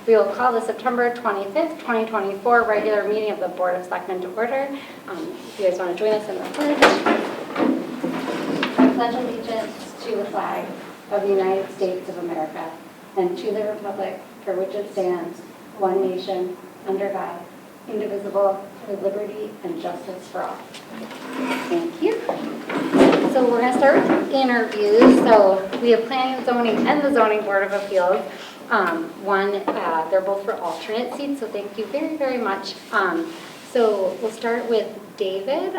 We will call the September 25th, 2024 regular meeting of the Board of Selectmen to order. If you guys want to join us in the pledge. I pledge allegiance to the flag of the United States of America and to the republic for which it stands, one nation, under God, indivisible, with liberty and justice for all. Thank you. So we're going to start with interviews. So we have Planning and Zoning and the Zoning Board of Appeals. They're both for alternate seats, so thank you very, very much. So we'll start with David.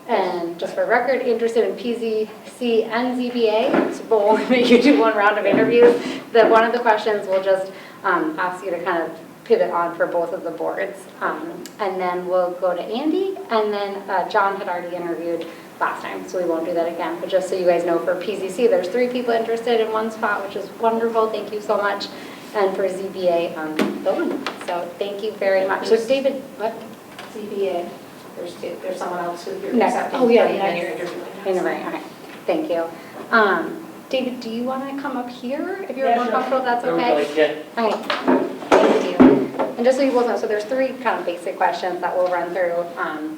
And just for record, interested in PZC and ZBA. So we'll make you do one round of interviews. One of the questions we'll just ask you to kind of pivot on for both of the boards. And then we'll go to Andy, and then John had already interviewed last time, so we won't do that again. But just so you guys know, for PZC, there's 3 people interested in one spot, which is wonderful. Thank you so much. And for ZBA, Owen. So thank you very much. So David, what? ZBA. There's 2. There's someone else who you're Next. accepting. Oh, yeah, and you're interviewing. Right. Okay. Thank you. David, do you want to come up here if you're more comfortable? That's okay. Yeah. All right. Thank you. And just so you both know, so there's 3 kind of basic questions that we'll run through. And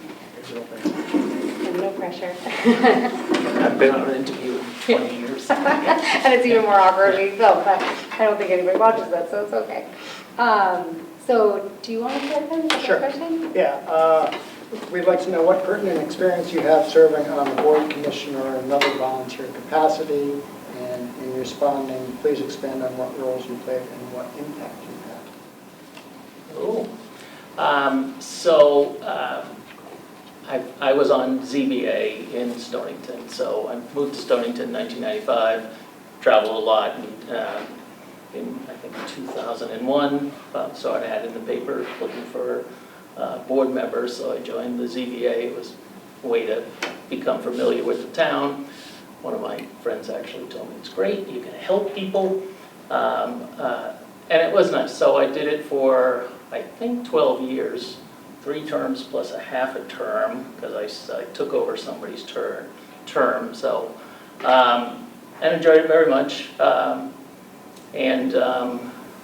no pressure. I've been on an interview in 20 years. And it's even more awkward when you film, but I don't think anybody watches that, so it's okay. So do you want to start then? Sure. Question? Yeah. We'd like to know what pertinent experience you have serving on a board, commission, or another volunteer capacity. And in responding, please expand on what roles you played and what impact you had. I was on ZBA in Stonington, so I moved to Stonington in 1995, traveled a lot, and in I think 2001, saw an ad in the paper looking for board members, so I joined the ZBA. It was a way to become familiar with the town. One of my friends actually told me, it's great, you can help people, and it was nice. So I did it for, I think, 12 years, 3 terms plus a half a term, because I took over somebody's term, so, and enjoyed it very much, and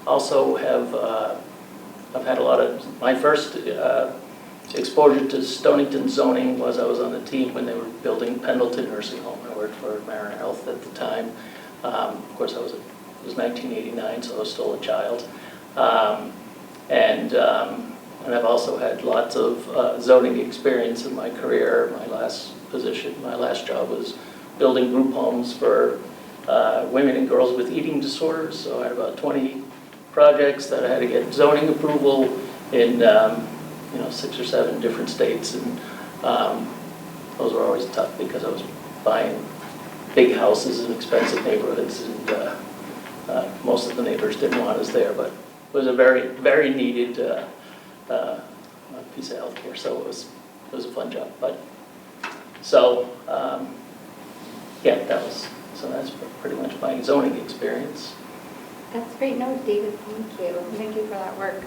also I've had a lot of, my first exposure to Stonington zoning was I was on the team when they were building Pendleton Nursing Home. I worked for Mariner Health at the time. Of course, it was 1989, so I was still a child. And I've also had lots of zoning experience in my career. My last job was building group homes for women and girls with eating disorders. So I had about 20 projects that I had to get zoning approval in 6 or 7 different states, and those were always tough because I was buying big houses in expensive neighborhoods, and most of the neighbors didn't want us there, but it was a very, very needed piece of healthcare, so it was a fun job. But so that's pretty much my zoning experience. That's great. No, David, thank you. Thank you for that work.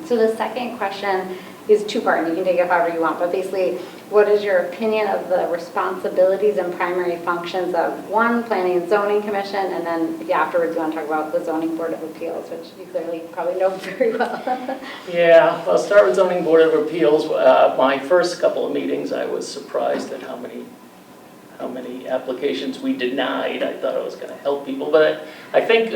So the second question is 2-part, and you can take it however you want, but basically, what is your opinion of the responsibilities and primary functions of one, Planning and Zoning Commission, and then afterwards you want to talk about the Zoning Board of Appeals, which you clearly probably know very well. Yeah, I'll start with Zoning Board of Appeals. My first couple of meetings, I was surprised at how many applications we denied. I thought it was going to help people, but I think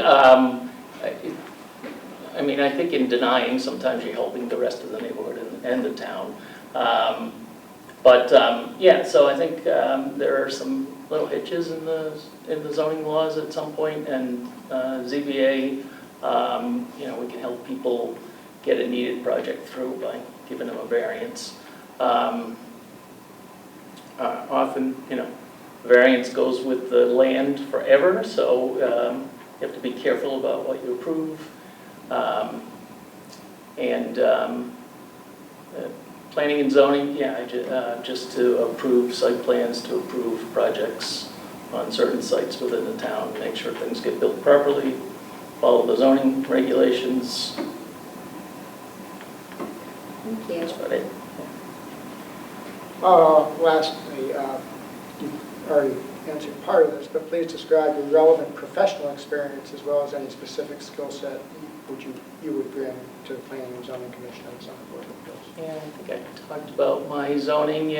I think in denying, sometimes you're helping the rest of the neighborhood and the town. So I think there are some little hitches in the zoning laws at some point, and ZBA, we can help people get a needed project through by giving them a variance. Often, variance goes with the land forever, so you have to be careful about what you approve. Planning and zoning, just to approve site plans, to approve projects on certain sites within the town, make sure things get built properly, follow the zoning regulations. Thank you. That's about it. Lastly, you've already answered part of this, but please describe your relevant professional experience as well as any specific skill set you would bring to the Planning and Zoning Commission as on the Board of Appeals? Yeah, I think I talked about my zoning,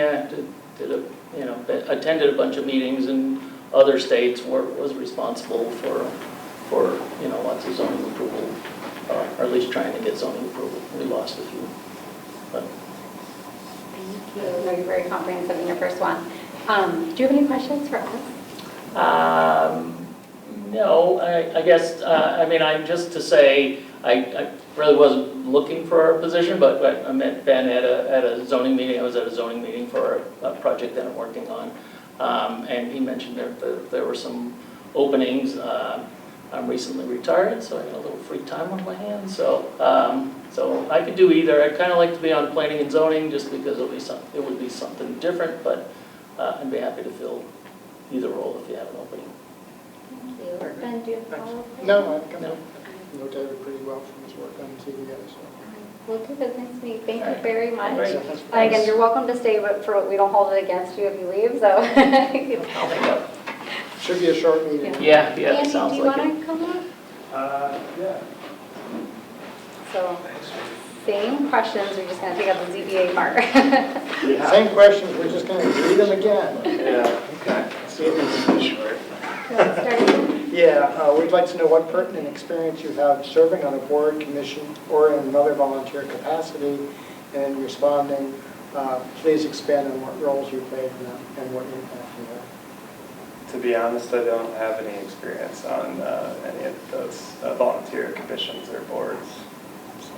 attended a bunch of meetings in other states where it was responsible for lots of zoning approval, or at least trying to get zoning approval. We lost a few. But Thank you. No, you're very comprehensive in your first one. Do you have any questions for us? no, I guess, I'm just to say, I really wasn't looking for a position, but I met Ben at a zoning meeting. I was at a zoning meeting for a project that I'm working on. And he mentioned there were some openings. I'm recently retired, so I got a little free time on my hands. So I could do either. I'd kind of like to be on planning and zoning just because it would be something different, but I'd be happy to fill either role if you have an opening. Thank you. Ben, do you have a follow-up? No, I think No. I know David pretty well from his work on CBA, so. Well, good business meet. Thank All you right. very much. Great. And again, you're welcome to stay, but we don't hold it against you if you leave, so. I'll make up. Should be a short meeting. Yeah, Andy, sounds do you like want it. to come up? Yeah. So, same questions, we're just going to take out the ZBA part. Same questions, we're just going to read them again. Yeah, okay. See if this is short. Start again? Yeah, we'd like to know what pertinent experience you have serving on a board, commission, or in another volunteer capacity, and in responding, please expand on what roles you played in them and what impact you had. To be honest, I don't have any experience on any of those volunteer commissions or boards. So,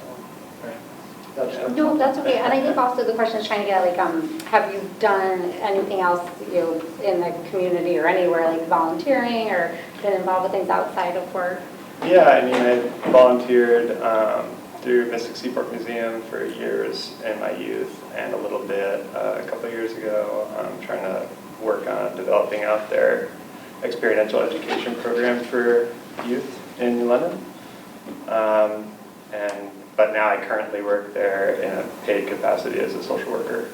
That's No, that's okay. And I think also the question is trying to get like, have you done anything else, in the community or anywhere, like volunteering or been involved with things outside of work? yeah, I mean, I volunteered through Mystic Seaport Museum for years in my youth and a little bit a couple of years ago, trying to work on developing out their experiential education program for youth in London. But now I currently work there in a paid capacity as a social worker.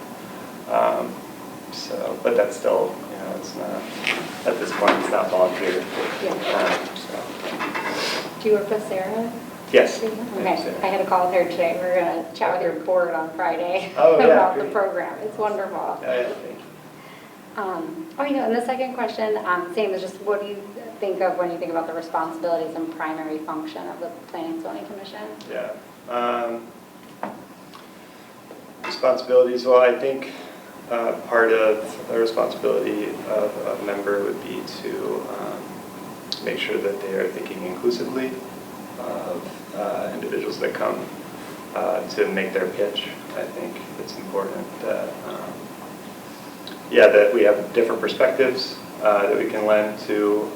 But that's still, it's not, at this point, it's not volunteer. Do you work with Sarah? Yes. Okay, I had a call with her today. We're going to chat with your board on Friday Oh, yeah, about the great. program. It's wonderful. Thank you. And the second question, same as just what do you think of when you think about the responsibilities and primary function of the Planning and Zoning Commission? Yeah. Responsibilities, well, I think part of the responsibility of a member would be to make sure that they are thinking inclusively of individuals that come to make their pitch. I think it's important that, that we have different perspectives that we can lend to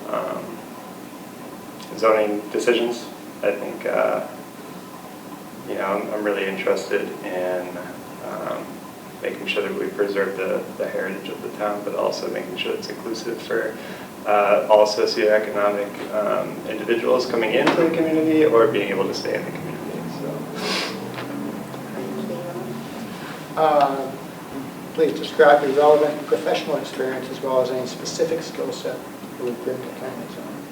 zoning decisions. I think I'm really interested in making sure that we preserve the heritage of the town, but also making sure it's inclusive for all socioeconomic individuals coming into the community or being able to stay in the community. So. Please describe your relevant professional experience as well as any specific skill set you would bring to planning and zoning.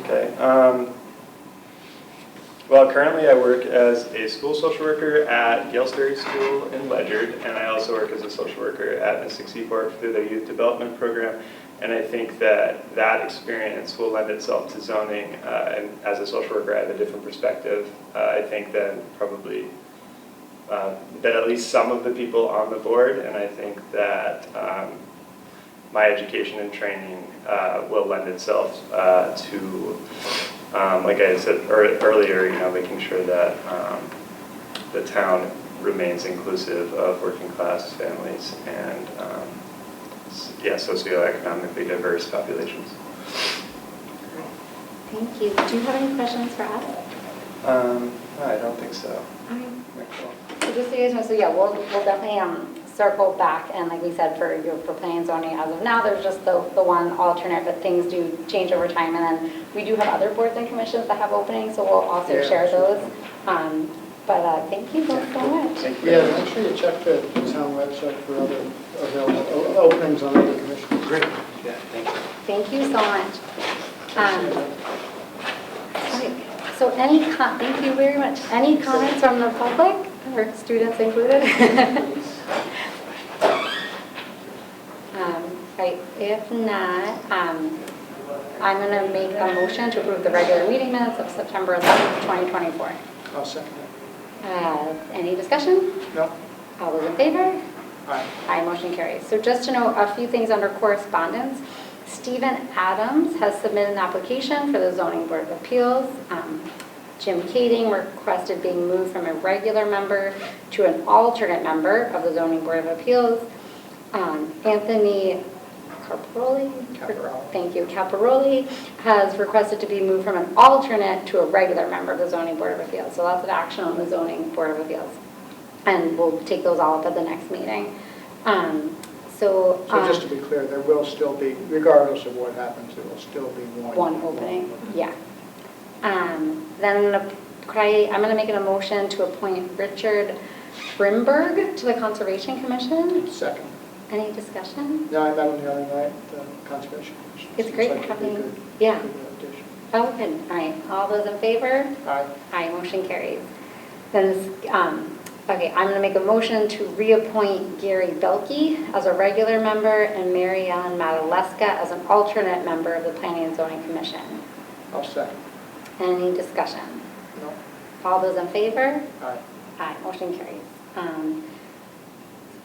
Okay. Well, currently I work as a school social worker at Galesbury School in Ledyard, and I also work as a social worker at Mystic Seaport through their youth development program. And I think that that experience will lend itself to zoning, and as a social worker I have a different perspective. I think that probably that at least some of the people on the board, and I think that my education and training will lend itself to, like I said earlier, making sure that the town remains inclusive of working class families and socioeconomically diverse populations. Thank you. Do you have any questions for us? I don't think so. So just so you guys know, we'll definitely circle back, and like we said, for planning and zoning, as of now, there's just the one alternate, but things do change over time, and then we do have other boards and commissions that have openings, so we'll also share those. But thank you both so much. Thank you. Yeah, make sure you check the town website for other available openings on other commissions. Great. Yeah, thank you. Thank you so much. Okay, So thank you very much. Any comments from the public, or students included? Right, if not, I'm going to make a motion to approve the regular meeting minutes of September 11th, 2024. I'll second that. Any discussion? No? All those in favor? Aye. Aye, motion carries. So just to know a few things under correspondence, Stephen Adams has submitted an application for the Zoning Board of Appeals. Jim Kading requested being moved from a regular member to an alternate member of the Zoning Board of Appeals. Anthony Caparoli, thank you, Caparoli has requested to be moved from an alternate to a regular member of the Zoning Board of Appeals. So lots of action on the Zoning Board of Appeals. And we'll take those all up at the next meeting. So just to be clear, there will still be, regardless of what happens, there will still be one opening, yeah. Then I'm going to make an motion to appoint Richard Brimberg to the Conservation Commission. Second. Any discussion? No, I met him the other night, the Conservation Commission. It's great Seems like it'd be having, good- yeah. good addition. Oh, good. All right. All those in favor? Aye. Aye, motion carries. Then, okay, I'm going to make a motion to reappoint Gary Belkey as a regular member and Mary Ellen Madaleska as an alternate member of the Planning and Zoning Commission. I'll second. Any discussion? No? All those in favor? Aye. Aye, motion carries.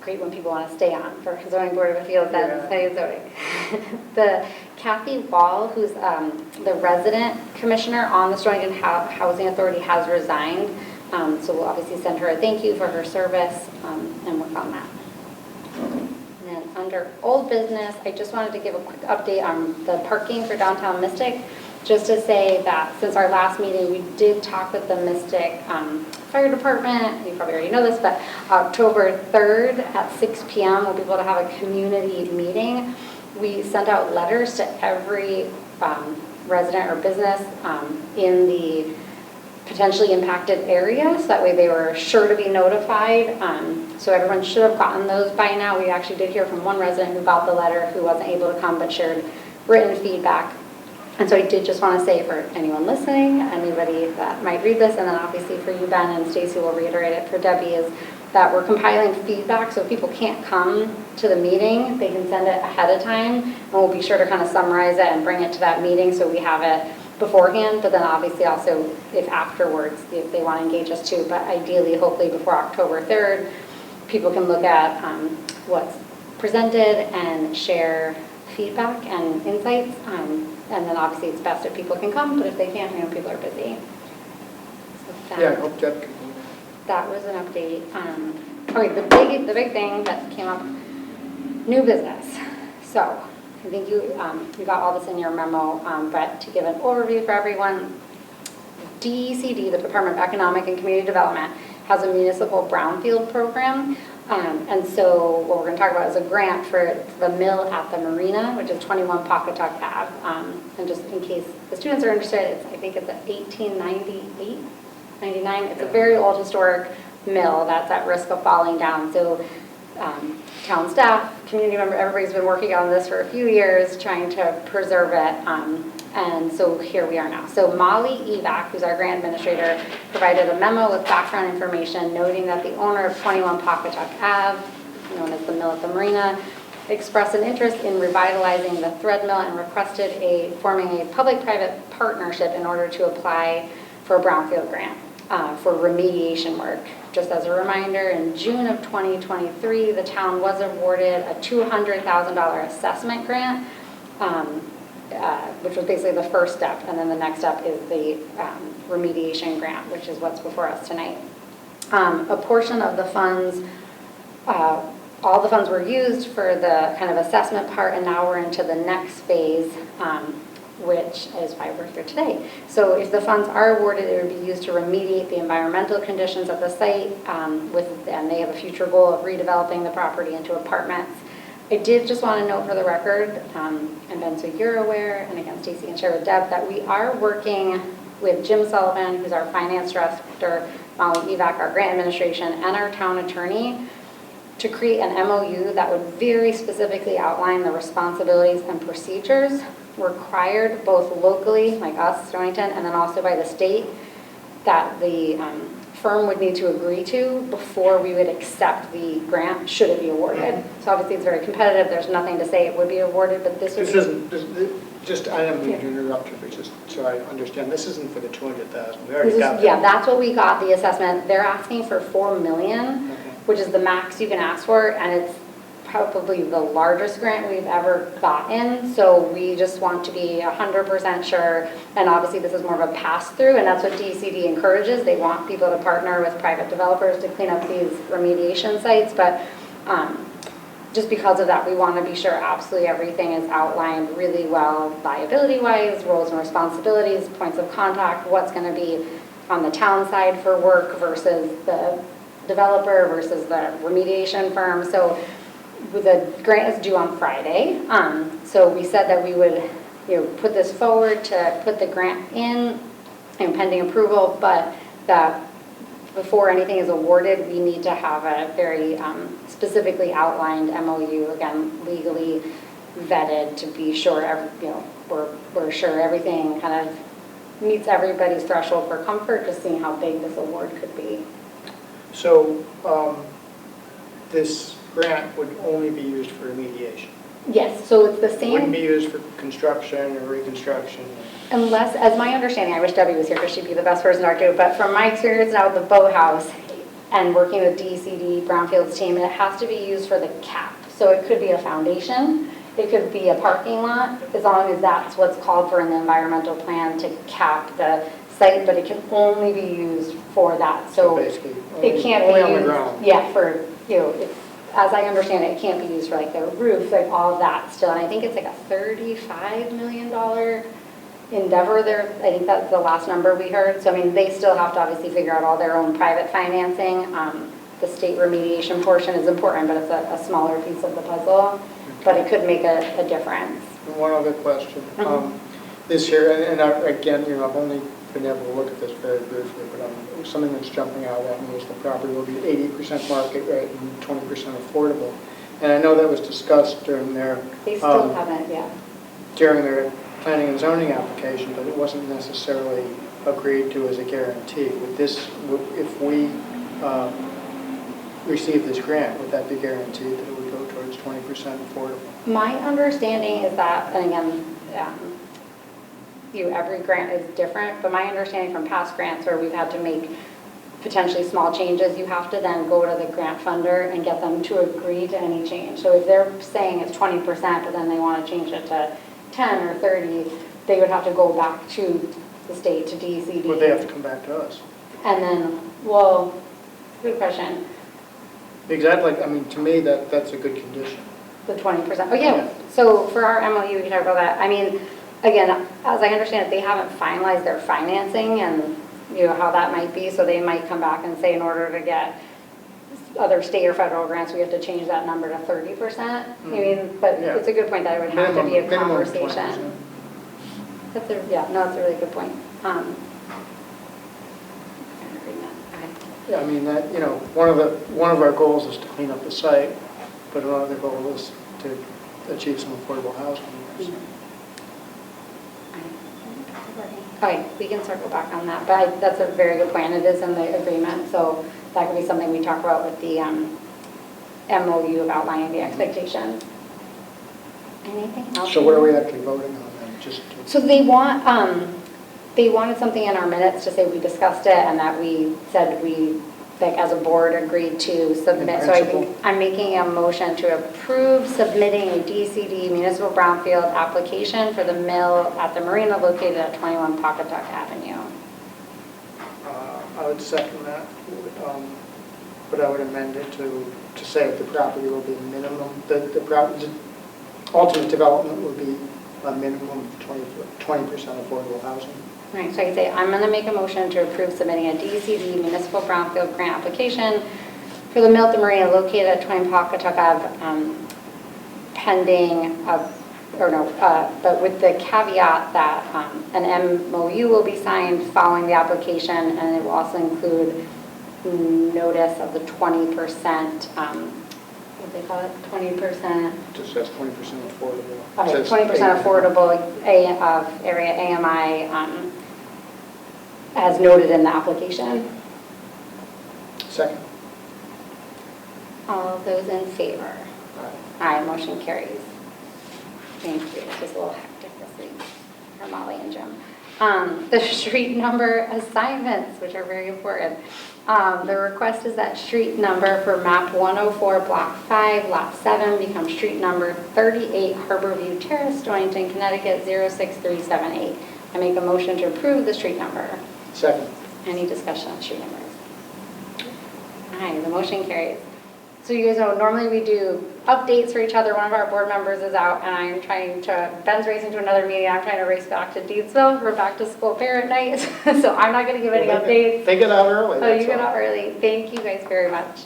Great when people want to stay on for Zoning Board of Appeals and study zoning. The Kathy Wall, who's the resident commissioner on the Stonington Housing Authority, has resigned. So we'll obviously send her a thank you for her service and work on that. And then under old business, I just wanted to give a quick update on the parking for downtown Mystic. Just to say that since our last meeting, we did talk with the Mystic Fire Department. You probably already know this, but October 3rd at 6 p.m. we'll be able to have a community meeting. We sent out letters to every resident or business in the potentially impacted area, so that way they were sure to be notified. So everyone should have gotten those by now. We actually did hear from one resident who got the letter who wasn't able to come but shared written feedback. And so I did just want to say for anyone listening, anybody that might read this, and then obviously for you, Ben, and Stacy will reiterate it for Debbie, is that we're compiling feedback, so if people can't come to the meeting, they can send it ahead of time, and we'll be sure to kind of summarize it and bring it to that meeting so we have it beforehand, but then obviously also if afterwards, if they want to engage us too, but ideally, hopefully before October 3rd, people can look at what's presented and share feedback and insights. And then obviously it's best if people can come, but if they can't, people are busy. So Yeah, I hope Deb can. that was an update. Okay, the big thing that came up, new business. So I think you got all this in your memo, but to give an overview for everyone, DECD, the Department of Economic and Community Development, has a municipal brownfield program. And so what we're going to talk about is a grant for the mill at the marina, which is 21 Pawcatuck Ave. And just in case the students are interested, I think it's an 1898, 99. It's a very old historic mill that's at risk of falling down. So town staff, community member, everybody's been working on this for a few years trying to preserve it. And so here we are now. So Molly Evac, who's our grant administrator, provided a memo with background information noting that the owner of 21 Pawcatuck Ave, known as the mill at the marina, expressed an interest in revitalizing the thread mill and requested forming a public-private partnership in order to apply for a brownfield grant for remediation work. Just as a reminder, in June of 2023, the town was awarded a $200,000 assessment grant, which was basically the first step, and then the next step is the remediation grant, which is what's before us tonight. A portion of the funds, all the funds were used for the kind of assessment part, and now we're into the next phase, which is why we're here today. So if the funds are awarded, it would be used to remediate the environmental conditions at the site, and they have a future goal of redeveloping the property into apartments. I did just want to note for the record, and Ben, so you're aware, and again, Stacy can share with Deb, that we are working with Jim Sullivan, who's our finance director, Molly Evac, our grant administration, and our town attorney, to create an MOU that would very specifically outline the responsibilities and procedures required both locally, like us, Stonington, and then also by the state, that the firm would need to agree to before we would accept the grant, should it be awarded. So obviously it's very competitive, there's nothing to say it would be awarded, but this would This be. isn't, just, I don't mean to interrupt you, but just so I understand, this isn't for the 200,000, we already This is- got that. Yeah, that's what we got, the assessment. They're asking for 4 million, Okay. which is the max you can ask for, and it's probably the largest grant we've ever gotten. So we just want to be 100% sure, and obviously this is more of a pass-through, and that's what DCD encourages. They want people to partner with private developers to clean up these remediation sites, but just because of that, we want to be sure absolutely everything is outlined really well, liability-wise, roles and responsibilities, points of contact, what's going to be on the town side for work versus the developer versus the remediation firm. So the grant is due on Friday. So we said that we would, put this forward to put the grant in pending approval, but that before anything is awarded, we need to have a very specifically outlined MOU, again, legally vetted to be sure, we're sure everything kind of meets everybody's threshold for comfort, just seeing how big this award could be. So this grant would only be used for remediation? Yes, so it's the It same. wouldn't be used for construction or reconstruction? Unless, as my understanding, I wish Debbie was here because she'd be the best person to argue, but from my experience now with the boathouse and working with DCD, Brownfield's team, it has to be used for the cap. So it could be a foundation, it could be a parking lot, as long as that's what's called for in the environmental plan to cap the site, but it can only be used for that. So Basically, it can't only be on the used, ground? yeah, for, as I understand it, it can't be used for like the roof, like all of that still. And I think it's like a $35 million endeavor there. I think that's the last number we heard. So I mean, they still have to obviously figure out all their own private financing. The state remediation portion is important, but it's a smaller piece of the puzzle. But it could make a difference. And one other question. Mhm. This year, and again, I've only been able to look at this very briefly, but something that's jumping out at me is the property will be 80% market rate and 20% affordable. And I know that was discussed during their They still haven't, yeah. during their planning and zoning application, but it wasn't necessarily agreed to as a guarantee. If we receive this grant, would that be guaranteed that it would go towards 20% affordable? My understanding is that, and again, every grant is different, but my understanding from past grants where we've had to make potentially small changes, you have to then go to the grant funder and get them to agree to any change. So if they're saying it's 20%, but then they want to change it to 10 or 30, they would have to go back to the state, to DCD. Would they have to come back to us? And then, well, good question, Exactly, I mean, to me, that's a good condition. the 20%. Oh, yeah, so for our MOU, we can talk about that. I mean, again, as I understand it, they haven't finalized their financing and, how that might be, so they might come back and say in order to get other state or federal grants, we have to change that number to 30%. I mean, but Yeah. it's a good point that it would have to be a Minimum conversation. 20%. That's a really good point. Yeah, I mean, that, one of our goals is to clean up the site, but another goal is to achieve some affordable housing. Okay, we can circle back on that, but that's a very good point. It is in the agreement, so that could be something we talk about with the MOU of outlining the expectations. Anything else? So what are we actually voting on then? Just to- So they wanted something in our minutes to say we discussed it and that we said we, like as a board, agreed to submit. In So I principle. think I'm making a motion to approve submitting a DCD municipal brownfield application for the mill at the marina located at 21 Pawcatuck Avenue. I would second that, but I would amend it to say that the property will be minimum, the ultimate development will be a minimum of 20% affordable housing. Right, so I can say, I'm going to make a motion to approve submitting a DCD municipal brownfield grant application for the mill at the marina located at 20 Pawcatuck Ave, pending, but with the caveat that an MOU will be signed following the application, and it will also include notice of the 20% they call it, 20%, Just says 20% affordable. okay, Says 20% affordable area AMI, as noted in the application. Second. All those in favor? Aye. Aye, motion carries. Thank you. It was a little hectic this week for Molly and Jim. The street number assignments, which are very important. The request is that street number for map 104, block 5, lot 7, become street number 38 Harborview Terrace, Stonington, Connecticut 06378. I make a motion to approve the street number. Second. Any discussion on street numbers? Aye, the motion carries. So you guys know, normally we do updates for each other. One of our board members is out, and I'm trying to, Ben's racing to another meeting. I'm trying to race back to Deedsville for back to school parent night. So I'm not going to give any updates. They get out early. So you that's get all. out early. Thank you guys very much.